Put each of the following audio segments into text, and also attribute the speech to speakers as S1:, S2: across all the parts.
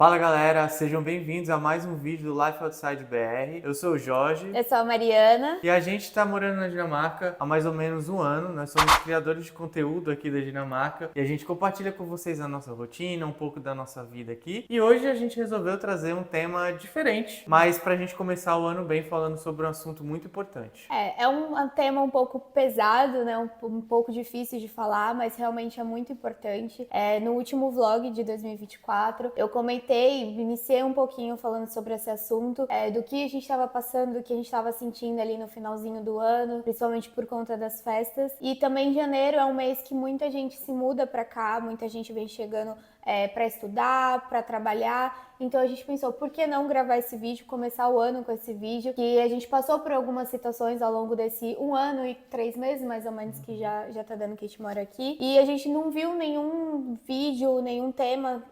S1: Fala galera, sejam bem-vindos a mais um vídeo do Life Outside BR. Eu sou o Jorge
S2: Eu sou a Mariana.
S1: e a gente está morando na Dinamarca há mais ou menos um ano. Nós somos criadores de conteúdo aqui da Dinamarca e a gente compartilha com vocês a nossa rotina, um pouco da nossa vida aqui. E hoje a gente resolveu trazer um tema diferente, mas para a gente começar o ano bem falando sobre um assunto muito importante.
S2: É um tema um pouco pesado, né? Um pouco difícil de falar, mas realmente é muito importante. No último vlog de 2024, eu iniciei um pouquinho falando sobre esse assunto, do que a gente estava passando, do que a gente estava sentindo ali no finalzinho do ano, principalmente por conta das festas. E também janeiro é um mês que muita gente se muda para cá, muita gente vem chegando para estudar, para trabalhar. Então a gente pensou, por que não gravar esse vídeo, começar o ano com esse vídeo, que a gente passou por algumas situações ao longo desse 1 ano e 3 meses, mais ou menos, que já tá dando que a gente mora aqui. E a gente não viu nenhum vídeo, nenhum tema,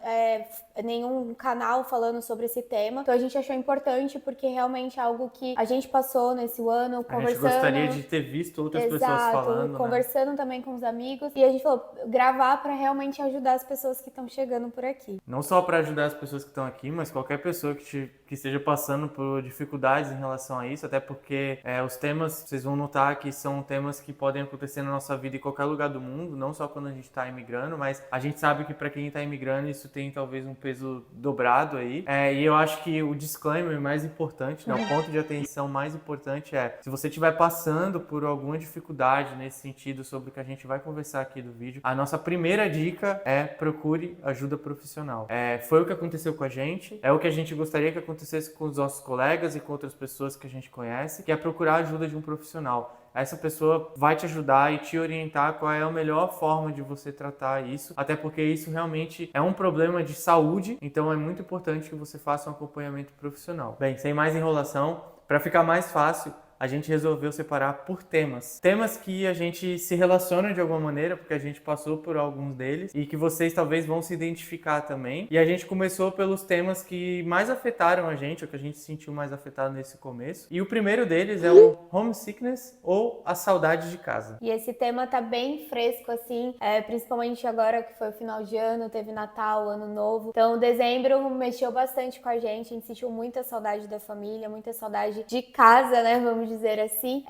S2: nenhum canal falando sobre esse tema. Então a gente achou importante, porque realmente é algo que a gente passou nesse ano, conversando.
S1: A gente gostaria de ter visto outras pessoas falando,
S2: conversando também com os amigos. E a gente falou, gravar para realmente ajudar as pessoas que estão chegando por aqui.
S1: Não só para ajudar as pessoas que estão aqui, mas qualquer pessoa que esteja passando por dificuldades em relação a isso, até porque os temas, vocês vão notar que são temas que podem acontecer na nossa vida em qualquer lugar do mundo, não só quando a gente está imigrando, mas a gente sabe que para quem está imigrando isso tem talvez um peso dobrado aí. E eu acho que o disclaimer mais importante, né, o ponto de atenção mais importante se você estiver passando por alguma dificuldade nesse sentido sobre o que a gente vai conversar aqui do vídeo, a nossa primeira dica é procure ajuda profissional. Foi o que aconteceu com a gente, é o que a gente gostaria que acontecesse com os nossos colegas e com outras pessoas que a gente conhece, que é procurar a ajuda de um profissional. Essa pessoa vai te ajudar e te orientar qual é a melhor forma de você tratar isso, até porque isso realmente é um problema de saúde, então é muito importante que você faça um acompanhamento profissional. Bem, sem mais enrolação, para ficar mais fácil, a gente resolveu separar por temas. Temas que a gente se relaciona de alguma maneira, porque a gente passou por alguns deles e que vocês talvez vão se identificar também. E a gente começou pelos temas que mais afetaram a gente, ou que a gente se sentiu mais afetado nesse começo. E o primeiro deles é o homesickness, ou a saudade de casa.
S2: E esse tema tá bem fresco, assim, principalmente agora que foi o final de ano, teve Natal, Ano Novo. Então, dezembro mexeu bastante com a gente sentiu muita saudade da família, muita saudade de casa, né, vamos dizer assim.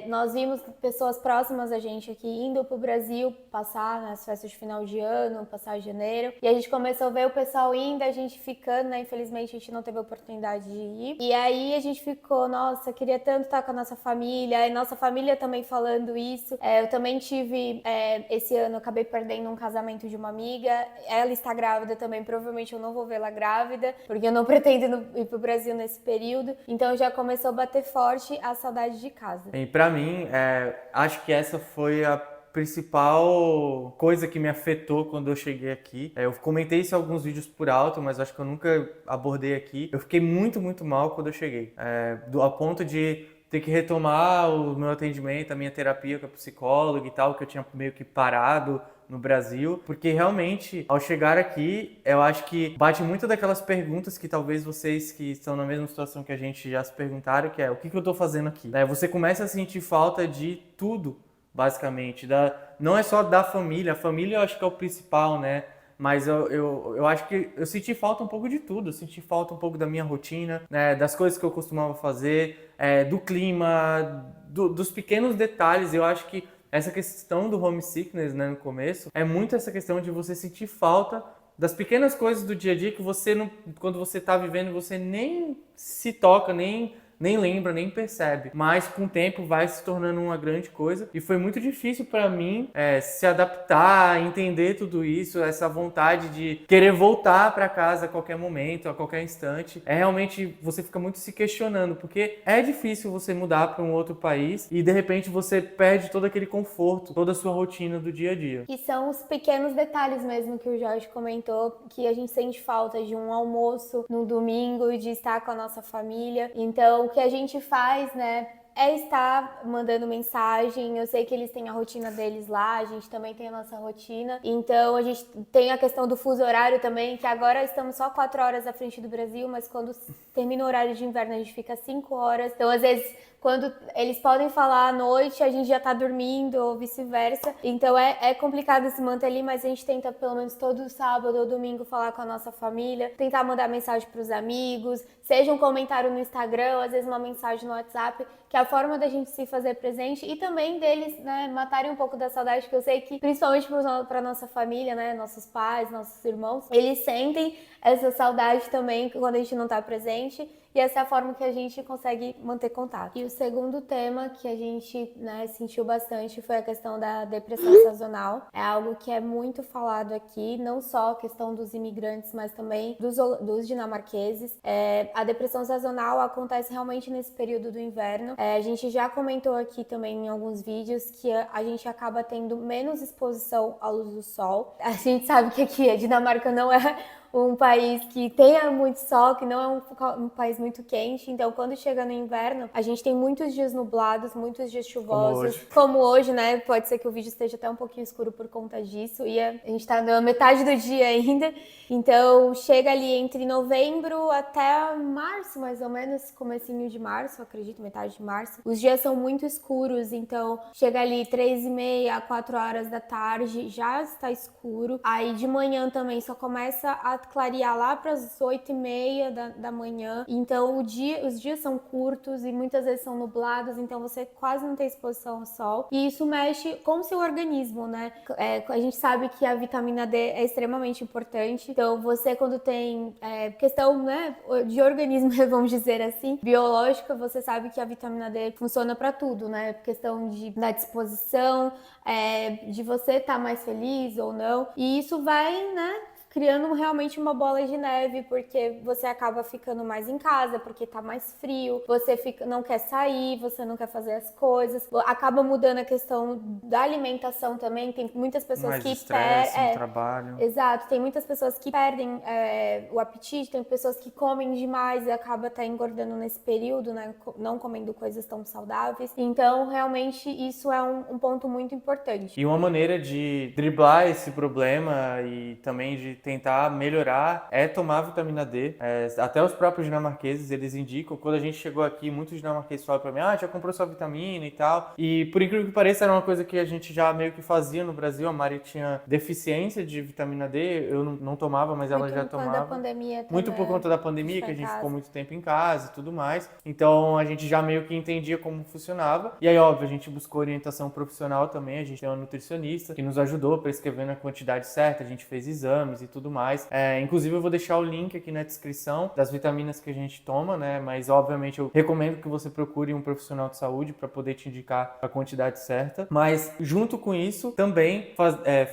S2: Nós vimos pessoas próximas a gente aqui indo pro Brasil passar nas festas de final de ano, passar janeiro, e a gente começou a ver o pessoal indo, a gente ficando, né, infelizmente a gente não teve a oportunidade de ir, e aí a gente ficou, nossa, queria tanto estar com a nossa família, e nossa família também falando isso. Eu também tive, esse ano, eu acabei perdendo um casamento de uma amiga, ela está grávida também, provavelmente eu não vou vê-la grávida, porque eu não pretendo ir pro Brasil nesse período, então já começou a bater forte a saudade de casa.
S1: E pra mim, acho que essa foi a principal coisa que me afetou quando eu cheguei aqui. Eu comentei isso em alguns vídeos por alto, mas acho que eu nunca abordei aqui. Eu fiquei muito, muito mal quando eu cheguei. A ponto de ter que retomar o meu atendimento, a minha terapia com a psicóloga e tal, que eu tinha meio que parado no Brasil, porque realmente, ao chegar aqui, eu acho que bate muito daquelas perguntas que talvez vocês que estão na mesma situação que a gente já se perguntaram, que é, o que eu tô fazendo aqui? Você começa a sentir falta de tudo, basicamente, não é só da família, a família eu acho que é o principal, né? Mas eu acho que eu senti falta um pouco de tudo. Eu senti falta um pouco da minha rotina, né, das coisas que eu costumava fazer, do clima, dos pequenos detalhes. Eu acho que essa questão do homesickness, né, no começo, é muito essa questão de você sentir falta das pequenas coisas do dia a dia que você, não, quando você está vivendo, você nem se toca, nem lembra, nem percebe. Mas com o tempo vai se tornando uma grande coisa. E foi muito difícil para mim se adaptar, entender tudo isso, essa vontade de querer voltar para casa a qualquer momento, a qualquer instante. Realmente você fica muito se questionando, porque é difícil você mudar para um outro país e de repente você perde todo aquele conforto, toda a sua rotina do dia a dia.
S2: E são os pequenos detalhes mesmo que o Jorge comentou, que a gente sente falta de um almoço no domingo, de estar com a nossa família. Então, o que a gente faz, né, é estar mandando mensagem. Eu sei que eles têm a rotina deles lá, a gente também tem a nossa rotina. Então a gente tem a questão do fuso horário também, que agora estamos só 4 horas à frente do Brasil, mas quando termina o horário de inverno a gente fica 5 horas. Então às vezes quando eles podem falar à noite, a gente já tá dormindo ou vice-versa. Então é complicado se manter ali, mas a gente tenta pelo menos todo sábado ou domingo falar com a nossa família, tentar mandar mensagem pros amigos, seja um comentário no Instagram, ou às vezes uma mensagem no WhatsApp, que é a forma da gente se fazer presente e também deles, né, matarem um pouco da saudade, que eu sei que, principalmente para nossa família, né, nossos pais, nossos irmãos, eles sentem essa saudade também quando a gente não tá presente. E essa é a forma que a gente consegue manter contato. E o segundo tema que a gente, né, sentiu bastante foi a questão da depressão sazonal. É algo que é muito falado aqui, não só a questão dos imigrantes, mas também dos dinamarqueses. A depressão sazonal acontece realmente nesse período do inverno. A gente já comentou aqui também em alguns vídeos que a gente acaba tendo menos exposição à luz do sol. A gente sabe que aqui a Dinamarca não é um país que tenha muito sol, que não é um país muito quente. Então, quando chega no inverno, a gente tem muitos dias nublados, muitos dias chuvosos. Como hoje, né? Pode ser que o vídeo esteja até um pouquinho escuro por conta disso. E a gente tá na metade do dia ainda. Então, chega ali entre novembro até março, mais ou menos, comecinho de março, acredito, metade de março. Os dias são muito escuros, então chega ali 3h30, 4 horas da tarde, já está escuro. Aí de manhã também só começa a clarear lá para as 8h30 da manhã. Então os dias são curtos e muitas vezes são nublados, então você quase não tem exposição ao sol. E isso mexe com o seu organismo, né? A gente sabe que a vitamina D é extremamente importante. Então você quando tem questão, né, de organismo, vamos dizer assim, biológica, você sabe que a vitamina D funciona para tudo, né? Questão da disposição, de você estar mais feliz ou não. E isso vai, né, criando realmente uma bola de neve, porque você acaba ficando mais em casa, porque tá mais frio, você não quer sair, você não quer fazer as coisas, acaba mudando a questão da alimentação também. Tem muitas pessoas
S1: mais
S2: que
S1: estresse no trabalho.
S2: Exato, tem muitas pessoas que perdem o apetite, tem pessoas que comem demais e acaba até engordando nesse período, né, não comendo coisas tão saudáveis. Então, realmente, isso é um ponto muito importante.
S1: E uma maneira de driblar esse problema e também de tentar melhorar é tomar vitamina D. Até os próprios dinamarqueses, eles indicam, quando a gente chegou aqui, muitos dinamarqueses falam pra mim, já comprou sua vitamina e tal. E por incrível que pareça, era uma coisa que a gente já meio que fazia no Brasil. A Mari tinha deficiência de vitamina D, eu não tomava, mas ela já tomava.
S2: Muito por conta da pandemia também.
S1: Muito por conta da pandemia, que a gente ficou muito tempo em casa e tudo mais. Então a gente já meio que entendia como funcionava. E aí, óbvio, a gente buscou orientação profissional também. A gente tem uma nutricionista que nos ajudou prescrevendo a quantidade certa, a gente fez exames e tudo mais. Inclusive eu vou deixar o link aqui na descrição das vitaminas que a gente toma, né? Mas obviamente eu recomendo que você procure um profissional de saúde para poder te indicar a quantidade certa. Mas junto com isso, também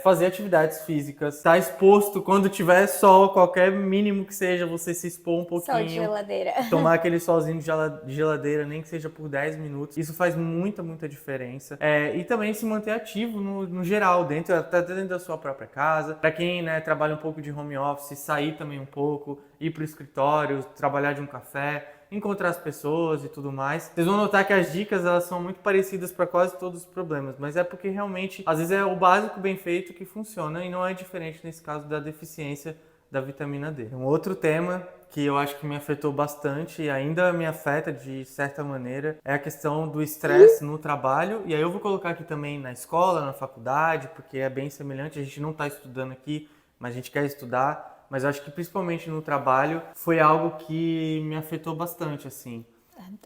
S1: fazer atividades físicas, estar exposto quando tiver sol, qualquer mínimo que seja, você se expor um pouquinho.
S2: Sol de geladeira.
S1: Tomar aquele solzinho de geladeira, nem que seja por 10 minutos. Isso faz muita diferença. E também se manter ativo no geral, até dentro da sua própria casa. Para quem, né, trabalha um pouco de home office, sair também um pouco, ir pro escritório, trabalhar de um café, encontrar as pessoas e tudo mais. Vocês vão notar que as dicas, elas são muito parecidas para quase todos os problemas, mas é porque realmente, às vezes é o básico bem feito que funciona e não é diferente nesse caso da deficiência da vitamina D. Um outro tema que eu acho que me afetou bastante e ainda me afeta de certa maneira é a questão do estresse no trabalho. E aí eu vou colocar aqui também na escola, na faculdade, porque é bem semelhante. A gente não está estudando aqui, mas a gente quer estudar. Mas eu acho que principalmente no trabalho foi algo que me afetou bastante, assim.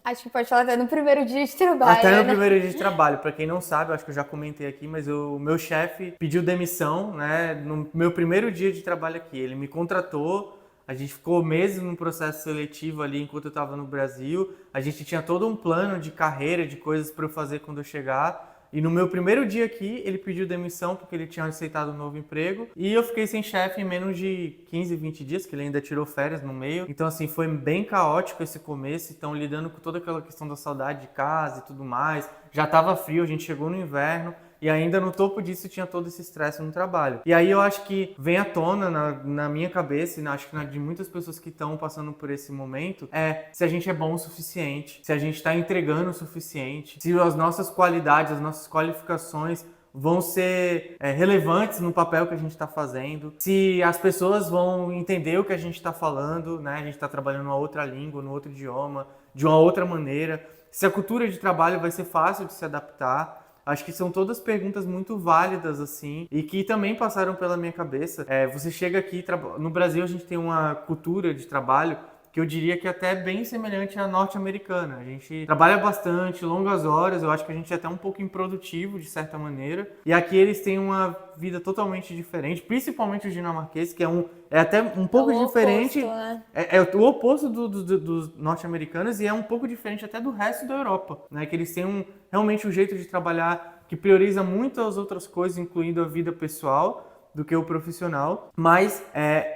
S2: Acho que pode falar até no primeiro dia de trabalho.
S1: Até no primeiro dia de trabalho. Pra quem não sabe, eu acho que eu já comentei aqui, mas o meu chefe pediu demissão, né, no meu primeiro dia de trabalho aqui. Ele me contratou, a gente ficou meses no processo seletivo ali enquanto eu estava no Brasil. A gente tinha todo um plano de carreira, de coisas para eu fazer quando eu chegar. E no meu primeiro dia aqui, ele pediu demissão porque ele tinha aceitado um novo emprego. E eu fiquei sem chefe em menos de 15, 20 dias, que ele ainda tirou férias no meio. Então, assim, foi bem caótico esse começo. Então, lidando com toda aquela questão da saudade de casa e tudo mais. Já estava frio, a gente chegou no inverno. e ainda no topo disso tinha todo esse estresse no trabalho. E aí eu acho que vem à tona na minha cabeça, e acho que na de muitas pessoas que estão passando por esse momento, se a gente é bom o suficiente, se a gente está entregando o suficiente, se as nossas qualidades, as nossas qualificações vão ser relevantes no papel que a gente está fazendo, se as pessoas vão entender o que a gente está falando, né? A gente está trabalhando numa outra língua, num outro idioma, de uma outra maneira, se a cultura de trabalho vai ser fácil de se adaptar. Acho que são todas perguntas muito válidas, assim, e que também passaram pela minha cabeça. Você chega aqui, no Brasil a gente tem uma cultura de trabalho que eu diria que é até bem semelhante à norte-americana. A gente trabalha bastante, longas horas, eu acho que a gente é até um pouco improdutivo, de certa maneira. E aqui eles têm uma vida totalmente diferente, principalmente os dinamarqueses, que é até um pouco diferente.
S2: Oposto, né?
S1: É o oposto dos norte-americanos e é um pouco diferente até do resto da Europa, né? Que eles têm realmente um jeito de trabalhar que prioriza muito as outras coisas, incluindo a vida pessoal, do que o profissional, mas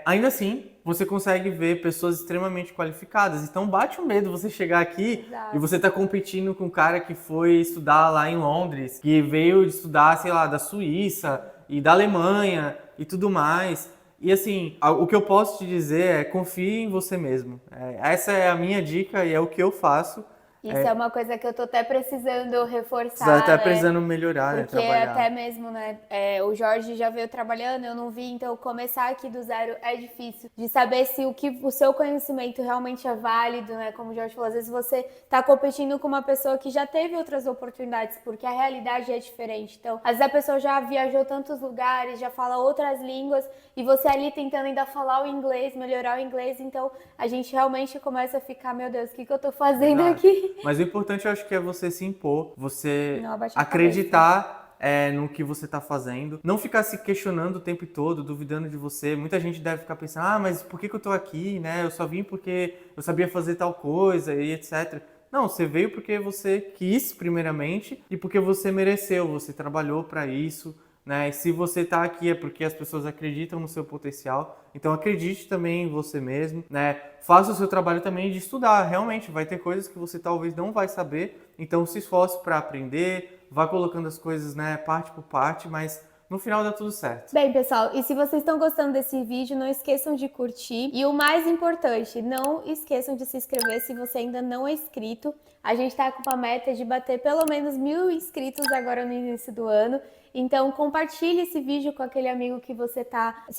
S1: ainda assim você consegue ver pessoas extremamente qualificadas. Então bate um medo você chegar aqui
S2: Exato.
S1: e você tá competindo com um cara que foi estudar lá em Londres, que veio estudar, sei lá, da Suíça e da Alemanha e tudo mais. E assim, o que eu posso te dizer é confie em você mesmo. Essa é a minha dica e é o que eu faço.
S2: Isso é uma coisa que eu tô até precisando reforçar,
S1: Você tá
S2: né?
S1: precisando melhorar,
S2: Porque
S1: trabalhar.
S2: até mesmo, né, o Jorge já veio trabalhando, eu não vi, então começar aqui do zero é difícil. De saber se o seu conhecimento realmente é válido, né? Como o Jorge falou, às vezes você tá competindo com uma pessoa que já teve outras oportunidades, porque a realidade é diferente. Então, às vezes a pessoa já viajou tantos lugares, já fala outras línguas, e você ali tentando ainda falar o inglês, melhorar o inglês, então a gente realmente começa a ficar, meu Deus, o que eu tô fazendo aqui?
S1: Mas o importante eu acho que é você se impor, você
S2: Não abaixar a
S1: acreditar no que você está fazendo, não ficar se questionando o tempo todo, duvidando de você. Muita gente deve ficar pensando, mas por que eu tô aqui, né? Eu só vim porque eu sabia fazer tal coisa e etc. Não, você veio porque você quis primeiramente e porque você mereceu, você trabalhou para isso. Né? E se você está aqui é porque as pessoas acreditam no seu potencial, então acredite também em você mesmo, né? Faça o seu trabalho também de estudar, realmente vai ter coisas que você talvez não vai saber, então se esforce para aprender, vá colocando as coisas, né, parte por parte, mas no final dá tudo certo.
S2: Bem, pessoal, e se vocês estão gostando desse vídeo, não esqueçam de curtir. E o mais importante, não esqueçam de se inscrever se você ainda não é inscrito. A gente tá com uma meta de bater pelo menos 1000 inscritos agora no início do ano. Então, compartilhe esse vídeo com aquele amigo que você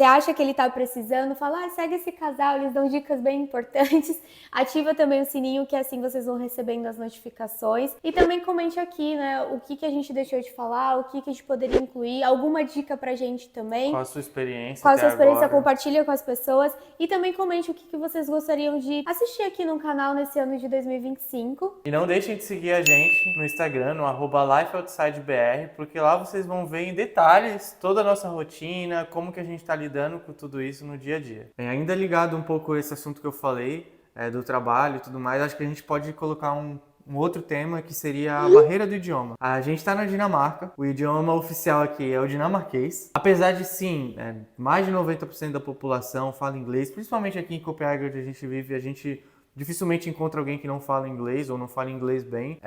S2: acha que ele tá precisando. Fala, segue esse casal, eles dão dicas bem importantes. Ativa também o sininho, que assim vocês vão recebendo as notificações. E também comente aqui, né, o que a gente deixou de falar, o que a gente poderia incluir, alguma dica pra gente também.
S1: Qual a sua experiência?
S2: Qual a sua experiência,
S1: agora?
S2: Compartilha com as pessoas. E também comente o que vocês gostariam de assistir aqui no canal nesse ano de 2025.
S1: E não deixem de seguir a gente no Instagram, no @lifeoutsidebr, porque lá vocês vão ver em detalhes toda a nossa rotina, como que a gente está lidando com tudo isso no dia a dia. Bem, ainda ligado um pouco a esse assunto que eu falei, do trabalho e tudo mais, acho que a gente pode colocar um outro tema que seria a barreira do idioma. A gente está na Dinamarca, o idioma oficial aqui é o dinamarquês. Apesar de sim, mais de 90% da população fala inglês, principalmente aqui em Copenhague, onde a gente vive, a gente dificilmente encontra alguém que não fala inglês ou não fala inglês bem,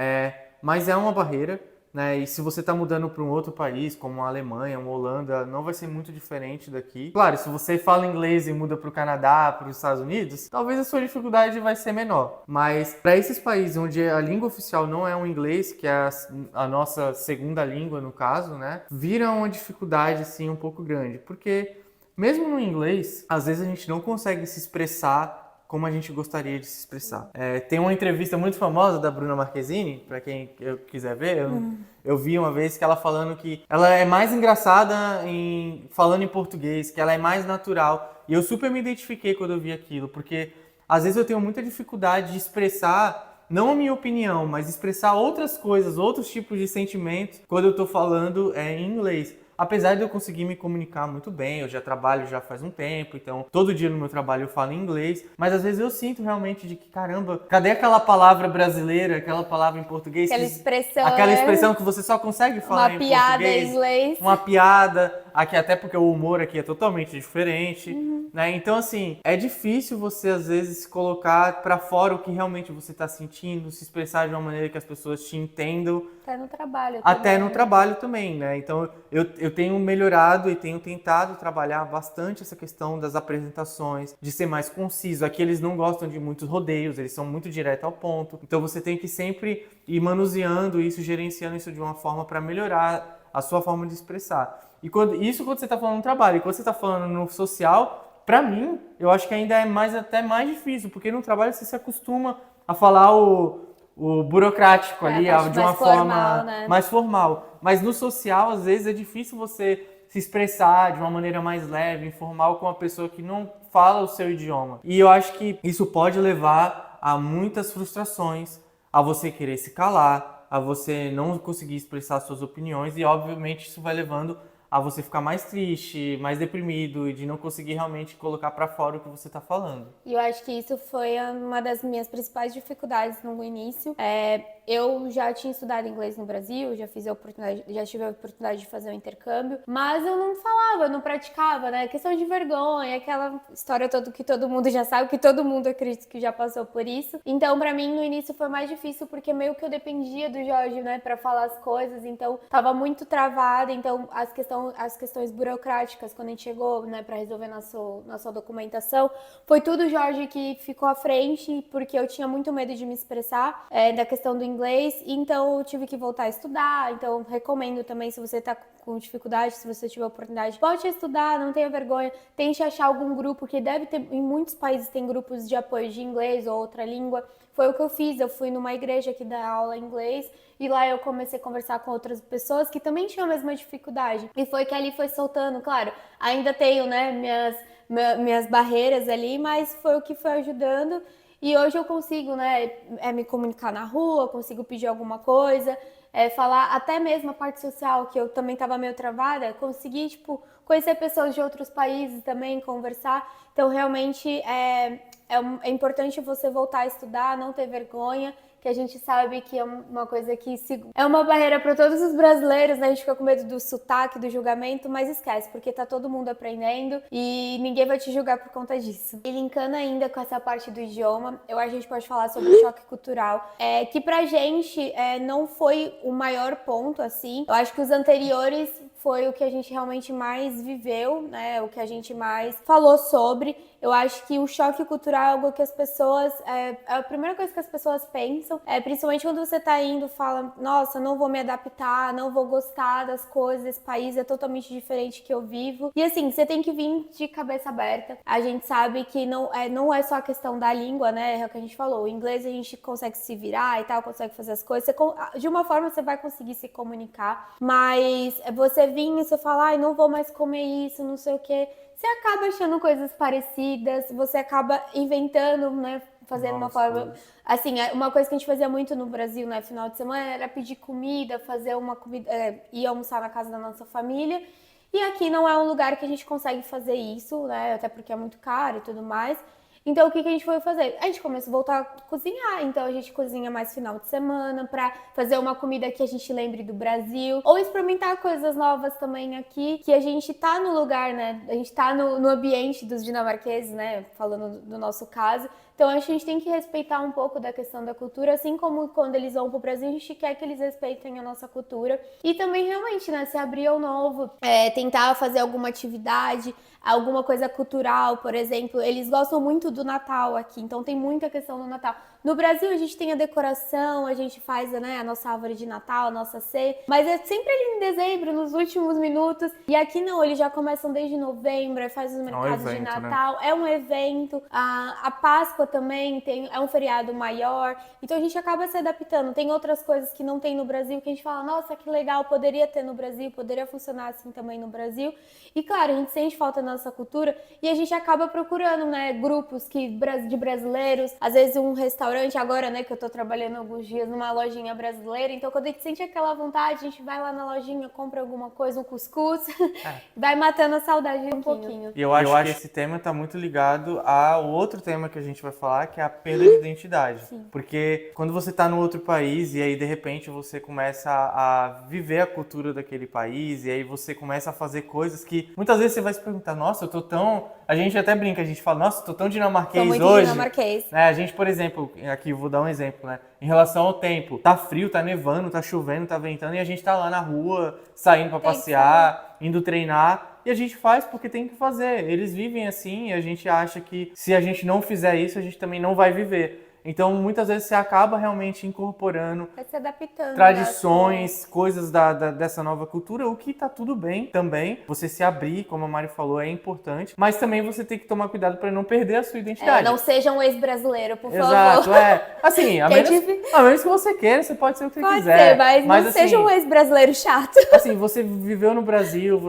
S1: mas é uma barreira. Né? E se você está mudando para um outro país, como a Alemanha, uma Holanda, não vai ser muito diferente daqui. Claro, se você fala inglês e muda para o Canadá, para os Estados Unidos, talvez a sua dificuldade vai ser menor. Mas para esses países onde a língua oficial não é o inglês, que é a nossa segunda língua no caso, né? Vira uma dificuldade assim um pouco grande, porque mesmo no inglês, às vezes a gente não consegue se expressar como a gente gostaria de se expressar. Tem uma entrevista muito famosa da Bruna Marquezine, para quem quiser ver, eu vi uma vez que ela falando que ela é mais engraçada falando em português, que ela é mais natural. E eu super me identifiquei quando eu vi aquilo, porque às vezes eu tenho muita dificuldade de expressar, não a minha opinião, mas expressar outras coisas, outros tipos de sentimentos quando eu tô falando em inglês. Apesar de eu conseguir me comunicar muito bem, eu já trabalho já faz um tempo, então todo dia no meu trabalho eu falo em inglês, mas às vezes eu sinto realmente de que, caramba, cadê aquela palavra brasileira, aquela palavra em português?
S2: Aquela expressão,
S1: aquela expressão que você só consegue falar em português.
S2: Uma piada em inglês.
S1: Uma piada, aqui até porque o humor aqui é totalmente diferente, né? Então, assim, é difícil você, às vezes, colocar pra fora o que realmente você tá sentindo, se expressar de uma maneira que as pessoas te entendam.
S2: Até no trabalho
S1: Até
S2: também,
S1: no
S2: né?
S1: trabalho também, né? Então, eu tenho melhorado e tenho tentado trabalhar bastante essa questão das apresentações, de ser mais conciso. Aqui eles não gostam de muitos rodeios, eles são muito direto ao ponto. Então, você tem que sempre ir manuseando isso, gerenciando isso de uma forma para melhorar a sua forma de expressar. E quando você está falando no trabalho, e quando você está falando no social, para mim, eu acho que ainda é até mais difícil, porque no trabalho você se acostuma a falar o burocrático ali,
S2: A parte
S1: de uma
S2: mais formal,
S1: forma
S2: né?
S1: mais formal. Mas no social, às vezes, é difícil você se expressar de uma maneira mais leve, informal, com uma pessoa que não fala o seu idioma. E eu acho que isso pode levar a muitas frustrações, a você querer se calar, a você não conseguir expressar suas opiniões e, obviamente, isso vai levando a você ficar mais triste, mais deprimido e de não conseguir realmente colocar pra fora o que você tá falando.
S2: E eu acho que isso foi uma das minhas principais dificuldades no início. Eu já tinha estudado inglês no Brasil, já tive a oportunidade de fazer um intercâmbio, mas eu não falava, eu não praticava, né? Questão de vergonha, aquela história toda que todo mundo já sabe, que todo mundo acredita que já passou por isso. Então, pra mim, no início foi mais difícil, porque meio que eu dependia do Jorge, né, pra falar as coisas, então tava muito travada, então as questões burocráticas, quando a gente chegou, né, pra resolver nossa documentação, foi tudo o Jorge que ficou à frente, porque eu tinha muito medo de me expressar, da questão do inglês, então eu tive que voltar a estudar. Então recomendo também, se você tá com dificuldade, se você tiver oportunidade, volte a estudar, não tenha vergonha, tente achar algum grupo, que deve ter, em muitos países tem grupos de apoio de inglês ou outra língua. Foi o que eu fiz, eu fui numa igreja que dá aula em inglês, e lá eu comecei a conversar com outras pessoas que também tinham a mesma dificuldade, e foi que ali foi soltando. Claro, ainda tenho, né, minhas barreiras ali, mas foi o que foi ajudando. E hoje eu consigo, né, me comunicar na rua, consigo pedir alguma coisa, falar até mesmo a parte social, que eu também estava meio travada, consegui, tipo, conhecer pessoas de outros países também, conversar. Então, realmente, é importante você voltar a estudar, não ter vergonha, que a gente sabe que é uma coisa que é uma barreira para todos os brasileiros, né? A gente fica com medo do sotaque, do julgamento, mas esquece, porque tá todo mundo aprendendo e ninguém vai te julgar por conta disso. E linkando ainda com essa parte do idioma, eu acho que a gente pode falar sobre o choque cultural, que pra gente não foi o maior ponto, assim. Eu acho que os anteriores foi o que a gente realmente mais viveu, né? O que a gente mais falou sobre. Eu acho que o choque cultural é algo que as pessoas... É a primeira coisa que as pessoas pensam, principalmente quando você tá indo, fala, nossa, não vou me adaptar, não vou gostar das coisas, esse país é totalmente diferente que eu vivo. E assim, você tem que vir de cabeça aberta. A gente sabe que não é só a questão da língua, né? É o que a gente falou. O inglês a gente consegue se virar e tal, consegue fazer as coisas. De uma forma você vai conseguir se comunicar, mas você vir e você falar, ai, não vou mais comer isso, não sei o quê. Você acaba achando coisas parecidas, você acaba inventando, né? Fazendo uma forma... Assim, uma coisa que a gente fazia muito no Brasil, né? Final de semana, era pedir comida, fazer uma comida... ir almoçar na casa da nossa família. E aqui não é um lugar que a gente consegue fazer isso, né? Até porque é muito caro e tudo mais. Então, o que a gente foi fazer? A gente começou a voltar a cozinhar. Então, a gente cozinha mais final de semana pra fazer uma comida que a gente lembre do Brasil. Ou experimentar coisas novas também aqui, que a gente tá no lugar, né? A gente tá no ambiente dos dinamarqueses, né? Falando do nosso caso. Então, acho que a gente tem que respeitar um pouco da questão da cultura, assim como quando eles vão pro Brasil, a gente quer que eles respeitem a nossa cultura. E também, realmente, né, se abrir ao novo, tentar fazer alguma atividade, alguma coisa cultural, por exemplo. Eles gostam muito do Natal aqui, então tem muita questão do Natal. No Brasil, a gente tem a decoração, a gente faz, né, a nossa árvore de Natal, a nossa ceia, mas é sempre ali em dezembro, nos últimos minutos. E aqui não, eles já começam desde novembro, faz os mercados de Natal, né? É um evento. A Páscoa também é um feriado maior, então a gente acaba se adaptando. Tem outras coisas que não tem no Brasil, que a gente fala, nossa, que legal, poderia ter no Brasil, poderia funcionar assim também no Brasil. E claro, a gente sente falta da nossa cultura e a gente acaba procurando, né, grupos de brasileiros, às vezes um restaurante, agora, né, que eu tô trabalhando alguns dias numa lojinha brasileira, então quando a gente sente aquela vontade, a gente vai lá na lojinha, compra alguma coisa, um cuscuz, vai matando a saudade um pouquinho.
S1: E eu acho que esse tema tá muito ligado ao outro tema que a gente vai falar, que é a perda de identidade.
S2: Sim.
S1: Porque quando você está no outro país e aí de repente você começa a viver a cultura daquele país e aí você começa a fazer coisas que muitas vezes você vai se perguntar, nossa, eu tô tão... A gente até brinca, a gente fala, nossa, eu tô tão dinamarquês
S2: Sou muito
S1: hoje.
S2: dinamarquês.
S1: Né? A gente, por exemplo, aqui eu vou dar um exemplo, né? Em relação ao tempo, tá frio, tá nevando, tá chovendo, tá ventando e a gente tá lá na rua, saindo pra passear, indo treinar. E a gente faz porque tem que fazer. Eles vivem assim e a gente acha que se a gente não fizer isso, a gente também não vai viver. Então, muitas vezes você acaba realmente incorporando
S2: Vai se adaptando.
S1: tradições, coisas dessa nova cultura, o que tá tudo bem também. Você se abrir, como a Mari falou, é importante. Mas também você tem que tomar cuidado para não perder a sua identidade.
S2: Não seja um ex-brasileiro, por favor.
S1: Exato, Assim, a menos que você queira, você pode ser o que você quiser.
S2: Pode ser, mas não
S1: assim,
S2: seja um ex-brasileiro chato.
S1: Assim, você viveu no Brasil,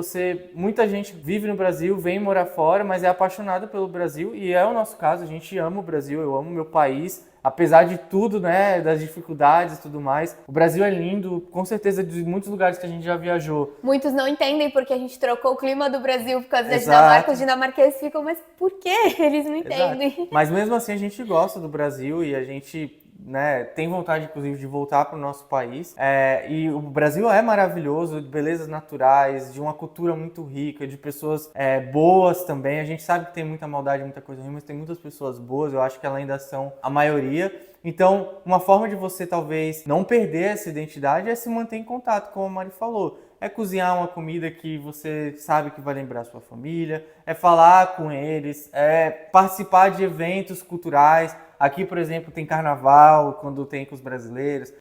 S1: muita gente vive no Brasil, vem morar fora, mas é apaixonada pelo Brasil e é o nosso caso, a gente ama o Brasil, eu amo meu país, apesar de tudo, né, das dificuldades e tudo mais. O Brasil é lindo, com certeza de muitos lugares que a gente já viajou.
S2: Muitos não entendem porque a gente trocou o clima do Brasil por causa da
S1: Exato.
S2: Dinamarca, os dinamarqueses ficam, mas por quê? Eles não entendem.
S1: Exato. Mas mesmo assim a gente gosta do Brasil e a gente, né, tem vontade, inclusive, de voltar para o nosso país. E o Brasil é maravilhoso, de belezas naturais, de uma cultura muito rica, de pessoas boas também. A gente sabe que tem muita maldade, muita coisa ruim, mas tem muitas pessoas boas. Eu acho que elas ainda são a maioria. Então, uma forma de você, talvez, não perder essa identidade é se manter em contato, como a Mari falou. É cozinhar uma comida que você sabe que vai lembrar a sua família, é falar com eles, é participar de eventos culturais. Aqui, por exemplo, tem carnaval, quando tem com os brasileiros.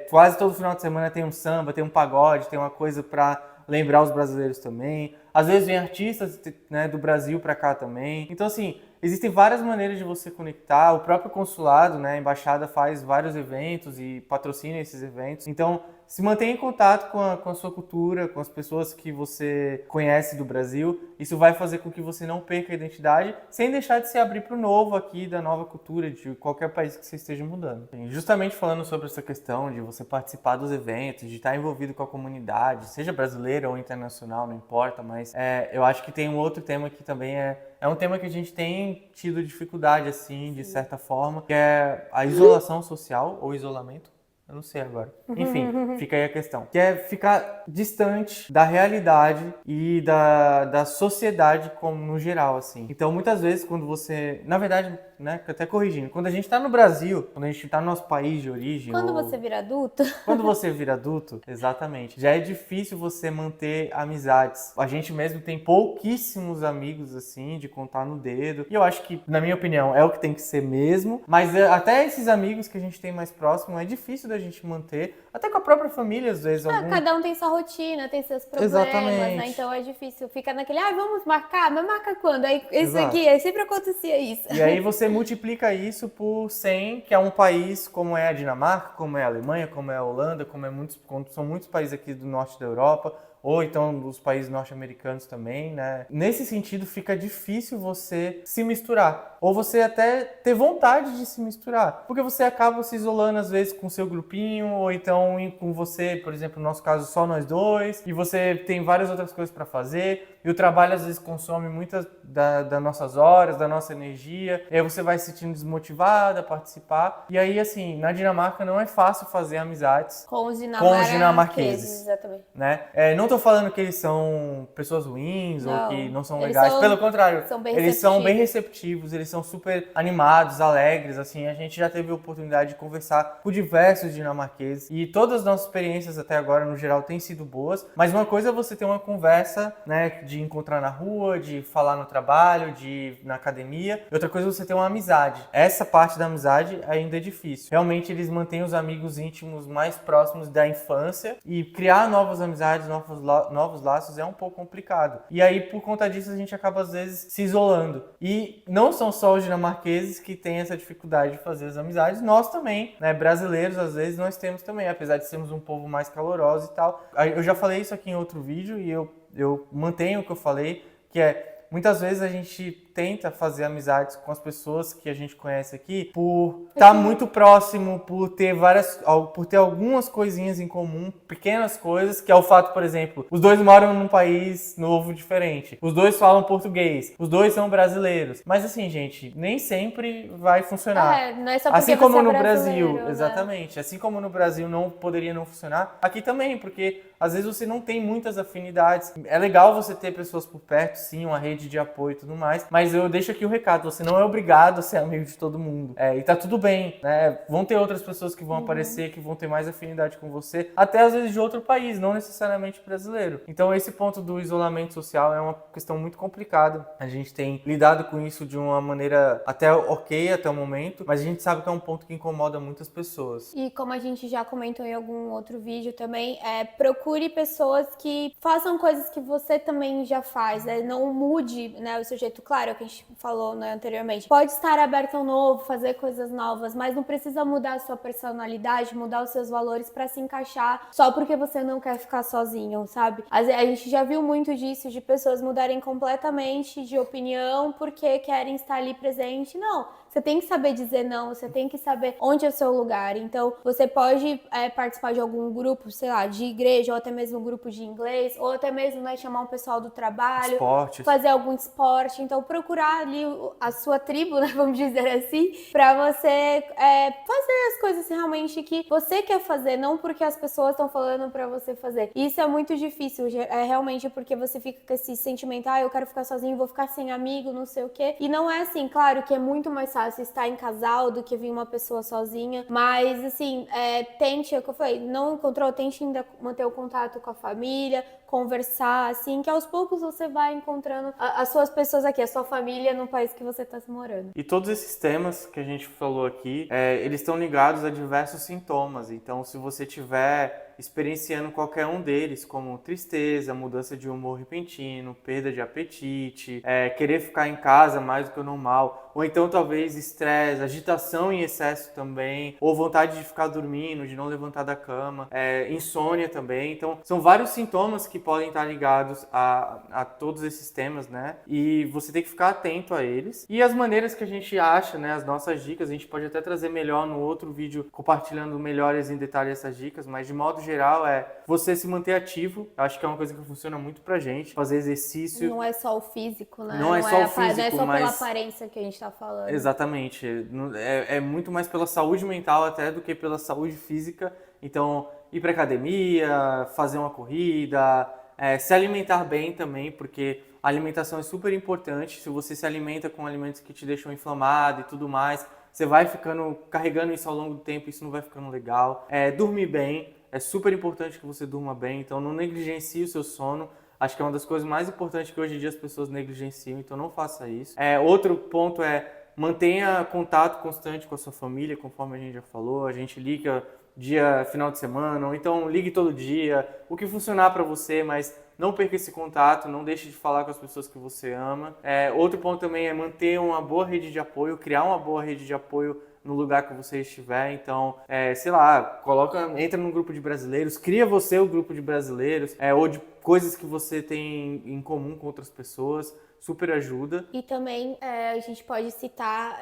S1: Quase todo final de semana tem um samba, tem um pagode, tem uma coisa para lembrar os brasileiros também. Às vezes vem artistas, né, do Brasil para cá também. Então, assim, existem várias maneiras de você conectar. O próprio consulado, né, a embaixada faz vários eventos e patrocina esses eventos. Então, se mantenha em contato com a sua cultura, com as pessoas que você conhece do Brasil. Isso vai fazer com que você não perca a identidade, sem deixar de se abrir para o novo aqui, da nova cultura, de qualquer país que você esteja mudando. E justamente falando sobre essa questão de você participar dos eventos, de estar envolvido com a comunidade, seja brasileira ou internacional, não importa, mas eu acho que tem um outro tema que também é um tema que a gente tem tido dificuldade, assim, de certa forma, que é a isolação social ou isolamento. Eu não sei agora. Enfim, fica aí a questão. Que é ficar distante da realidade e da sociedade como no geral, assim. Então, muitas vezes, quando você... Na verdade, né, até corrigindo. Quando a gente tá no Brasil, quando a gente tá no nosso país de origem...
S2: Quando você vira adulto...
S1: Quando você vira adulto, exatamente. Já é difícil você manter amizades. A gente mesmo tem pouquíssimos amigos, assim, de contar no dedo. E eu acho que, na minha opinião, é o que tem que ser mesmo. Mas até esses amigos que a gente tem mais próximo, é difícil da gente manter. Até com a própria família, às vezes.
S2: Cada um tem sua rotina, tem seus problemas,
S1: exatamente,
S2: né? Então é difícil. Fica naquele, vamos marcar, mas marca quando? Aí isso
S1: Exato.
S2: aqui, aí sempre acontecia isso.
S1: E aí você multiplica isso por 100, que é um país como é a Dinamarca, como é a Alemanha, como é a Holanda, como são muitos países aqui do norte da Europa, ou então os países norte-americanos também, né? Nesse sentido, fica difícil você se misturar. Ou você até ter vontade de se misturar. Porque você acaba se isolando, às vezes, com o seu grupinho, ou então com você, por exemplo, no nosso caso, só nós dois, e você tem várias outras coisas para fazer, e o trabalho, às vezes, consome muitas das nossas horas, da nossa energia, e aí você vai se sentindo desmotivado a participar. E aí, assim, na Dinamarca não é fácil fazer amizades
S2: com os
S1: dinamarqueses.
S2: Exatamente.
S1: Né? Não tô falando que eles são pessoas ruins ou que não são legais. Pelo contrário, eles são bem receptivos, eles são super animados, alegres, assim. A gente já teve a oportunidade de conversar com diversos dinamarqueses e todas as nossas experiências até agora, no geral, têm sido boas. Mas uma coisa é você ter uma conversa, né, de encontrar na rua, de falar no trabalho, de ir na academia. E outra coisa é você ter uma amizade. Essa parte da amizade ainda é difícil. Realmente, eles mantêm os amigos íntimos mais próximos da infância e criar novas amizades, novos laços é um pouco complicado. E aí, por conta disso, a gente acaba, às vezes, se isolando. E não são só os dinamarqueses que têm essa dificuldade de fazer as amizades, nós também, né, brasileiros, às vezes, nós temos também, apesar de sermos um povo mais caloroso e tal. Eu já falei isso aqui em outro vídeo e eu mantenho o que eu falei, que é, muitas vezes a gente tenta fazer amizades com as pessoas que a gente conhece aqui por estar muito próximo, por ter algumas coisinhas em comum, pequenas coisas, que é o fato, por exemplo, os dois moram num país novo diferente, os dois falam português, os dois são brasileiros. Mas assim, gente, nem sempre vai funcionar.
S2: Não é só porque
S1: Assim como
S2: você é
S1: no
S2: brasileiro,
S1: Brasil,
S2: né?
S1: exatamente. Assim como no Brasil não poderia não funcionar, aqui também, porque às vezes você não tem muitas afinidades. É legal você ter pessoas por perto, sim, uma rede de apoio e tudo mais, mas eu deixo aqui o recado, você não é obrigado a ser amigo de todo mundo. E tá tudo bem, né? Vão ter outras pessoas que vão aparecer, que vão ter mais afinidade com você, até às vezes de outro país, não necessariamente brasileiro. Então esse ponto do isolamento social é uma questão muito complicada. A gente tem lidado com isso de uma maneira até ok até o momento, mas a gente sabe que é um ponto que incomoda muitas pessoas.
S2: E como a gente já comentou em algum outro vídeo também, procure pessoas que façam coisas que você também já faz, né? Não mude, né, o seu jeito. Claro, é o que a gente falou, né, anteriormente. Pode estar aberto ao novo, fazer coisas novas, mas não precisa mudar a sua personalidade, mudar os seus valores para se encaixar só porque você não quer ficar sozinho, sabe? A gente já viu muito disso, de pessoas mudarem completamente de opinião porque querem estar ali presente. Não, você tem que saber dizer não, você tem que saber onde é o seu lugar. Então, você pode participar de algum grupo, sei lá, de igreja, ou até mesmo um grupo de inglês, ou até mesmo, né, chamar um pessoal do trabalho,
S1: Esportes.
S2: fazer algum esporte. Então, procurar ali a sua tribo, né, vamos dizer assim, pra você fazer as coisas realmente que você quer fazer, não porque as pessoas estão falando pra você fazer. E isso é muito difícil, realmente porque você fica com esse sentimento, eu quero ficar sozinho, vou ficar sem amigo, não sei o quê. E não é assim, claro que é muito mais fácil estar em casal do que vir uma pessoa sozinha, mas assim, tente, é o que eu falei, não encontrou, tente ainda manter o contato com a família, conversar, assim, que aos poucos você vai encontrando as suas pessoas aqui, a sua família no país que você está morando.
S1: E todos esses temas que a gente falou aqui, eles estão ligados a diversos sintomas. Então, se você tiver experienciando qualquer um deles, como tristeza, mudança de humor repentino, perda de apetite, querer ficar em casa mais do que o normal, ou então talvez estresse, agitação em excesso também, ou vontade de ficar dormindo, de não levantar da cama, insônia também. Então, são vários sintomas que podem estar ligados a todos esses temas, né? E você tem que ficar atento a eles. E as maneiras que a gente acha, né? As nossas dicas, a gente pode até trazer melhor no outro vídeo, compartilhando melhores em detalhe essas dicas, mas de modo geral você se manter ativo. Eu acho que é uma coisa que funciona muito pra gente, fazer exercício.
S2: Não é só o físico, né?
S1: Não é só o físico,
S2: não é só
S1: mas
S2: pela aparência que a gente tá falando.
S1: Exatamente. É muito mais pela saúde mental até do que pela saúde física. Então, ir pra academia, fazer uma corrida, se alimentar bem também, porque a alimentação é super importante. Se você se alimenta com alimentos que te deixam inflamado e tudo mais, você vai carregando isso ao longo do tempo, isso não vai ficando legal. Dormir bem, é super importante que você durma bem, então não negligencie o seu sono. Acho que é uma das coisas mais importantes que hoje em dia as pessoas negligenciam, então não faça isso. Outro ponto mantenha contato constante com a sua família, conforme a gente já falou. A gente liga final de semana, ou então ligue todo dia, o que funcionar para você, mas não perca esse contato, não deixe de falar com as pessoas que você ama. Outro ponto também é manter uma boa rede de apoio, criar uma boa rede de apoio no lugar que você estiver. Então, sei lá, entra num grupo de brasileiros, cria você o grupo de brasileiros, ou de coisas que você tem em comum com outras pessoas. Super ajuda.
S2: E também a gente pode citar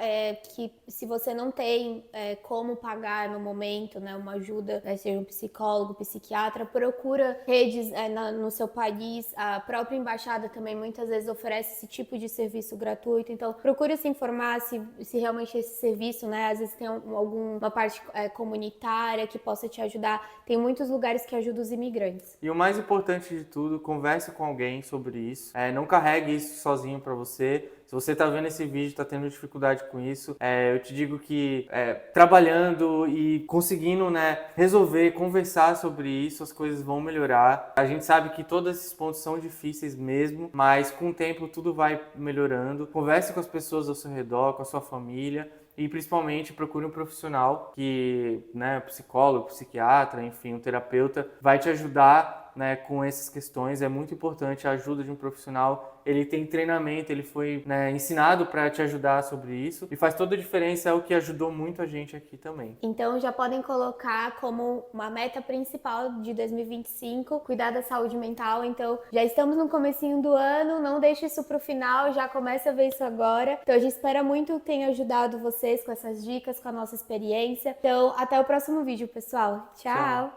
S2: que se você não tem como pagar no momento, né, uma ajuda, seja um psicólogo, psiquiatra, procura redes no seu país. A própria embaixada também muitas vezes oferece esse tipo de serviço gratuito. Então, procure se informar se realmente esse serviço, né, às vezes tem alguma parte comunitária que possa te ajudar. Tem muitos lugares que ajudam os imigrantes.
S1: E o mais importante de tudo, converse com alguém sobre isso. Não carregue isso sozinho para você. Se você está vendo esse vídeo, está tendo dificuldade com isso, eu te digo que trabalhando e conseguindo, né, resolver, conversar sobre isso, as coisas vão melhorar. A gente sabe que todos esses pontos são difíceis mesmo, mas com o tempo tudo vai melhorando. Converse com as pessoas ao seu redor, com a sua família. E principalmente procure um profissional que, né, psicólogo, psiquiatra, enfim, um terapeuta, vai te ajudar né, com essas questões. É muito importante a ajuda de um profissional. Ele tem treinamento, ele foi, né, ensinado para te ajudar sobre isso e faz toda a diferença, é o que ajudou muito a gente aqui também.
S2: Então já podem colocar como uma meta principal de 2025, cuidar da saúde mental. Então já estamos no comecinho do ano, não deixe isso pro final, já começa a ver isso agora. Então a gente espera muito que tenha ajudado vocês com essas dicas, com a nossa experiência. Então até o próximo vídeo, pessoal. Tchau.